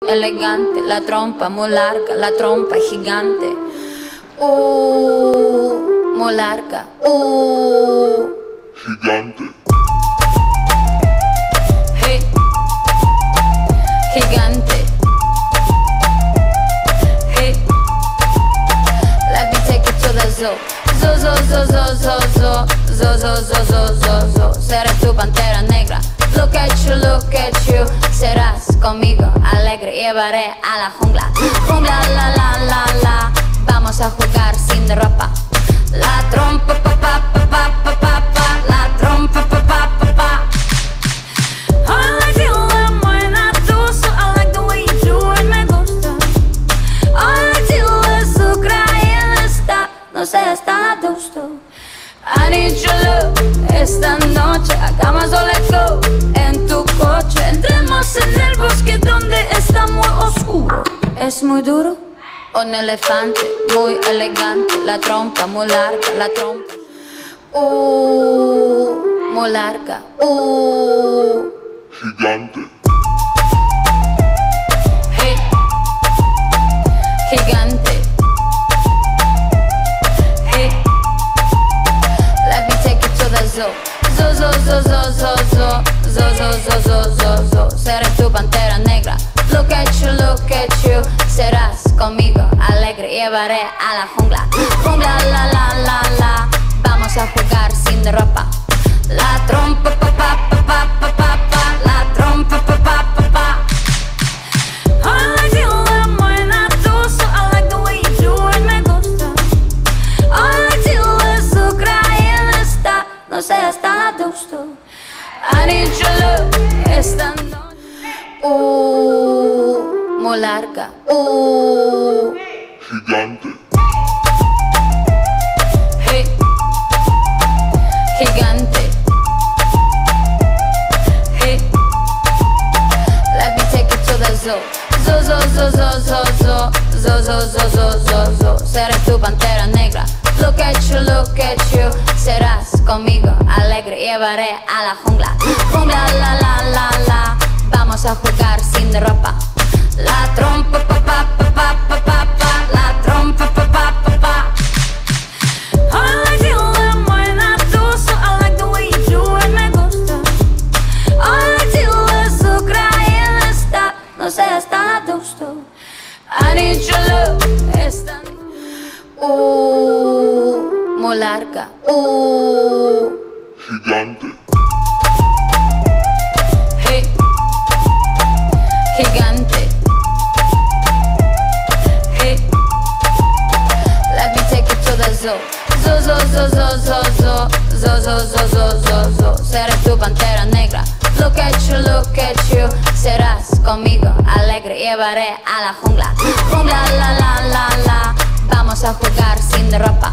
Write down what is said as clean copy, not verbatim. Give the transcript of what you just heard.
elegante, la trompa muy larga, la trompa gigante. Muy larga, gigante. Hey, gigante. Hey, let me take it to the zoo. Zoo, zoo, zoo, zoo, zoo, zoo, zoo, zoo, zoo, zoo, zoo, zoo. Seré tu pantera negra. Look at you, serás conmigo alegre. Llevaré a la jungla. Jungla, la, la, la, la. Vamos a jugar sin ropa. La trompa, pa, pa, pa, pa, pa, pa, pa. La trompa, pa, pa, pa, pa. I like you when I do so. I like the way you do it, me gusta. I like you, azúcar y está. No sé, está a gusto. I need your love. Esta noche hagamos let's go. En tu coche entremos en el bosque donde está muy oscuro. Es muy duro. Un elefante muy elegante. La trompa muy larga, la trompa muy larga. Gigante. Hey, gigante. Hey, let me take you to the zoo. Zoo, zoo, zoo, zoo, zoo, zoo, zoo, zoo, zoo, zoo, zoo. Seré tu pantera negra. Look at you, serás conmigo alegre. Llevaré a la jungla. Jungla, la, la, la, la. Vamos a jugar sin ropa. La trompa, pa, pa, pa, pa, pa, pa, pa. La trompa, pa, pa, pa, pa. I like you when I do so. I like the way you do it, me gusta. I like you, azúcar y está. No sé, está a gusto. I need your love esta noche. Muy larga. Gigante. Hey, gigante. Hey, let me take you to the zoo. Zoo, zoo, zoo, zoo, zoo, zoo, zoo, zoo, zoo, zoo, zoo, zoo. Seré tu pantera negra. Look at you, serás conmigo alegre. Llevaré a la jungla. Jungla, la, la, la, la. Vamos a jugar sin ropa. La trompa, pa, pa, pa, pa, pa, pa, pa. La trompa, pa, pa, pa, pa. I like you when I do so. I like the way you do it, me gusta. I like you, azúcar y está. No sé, está a gusto. I need your love esta noche. Muy larga. Gigante. Hey, gigante. Hey, let me take you to the zoo. Zoo, zoo, zoo, zoo, zoo, zoo, zoo, zoo, zoo, zoo, zoo, zoo. Seré tu pantera negra. Look at you, serás conmigo alegre. Llevaré a la jungla. Jungla, la, la, la, la. Vamos a jugar sin ropa.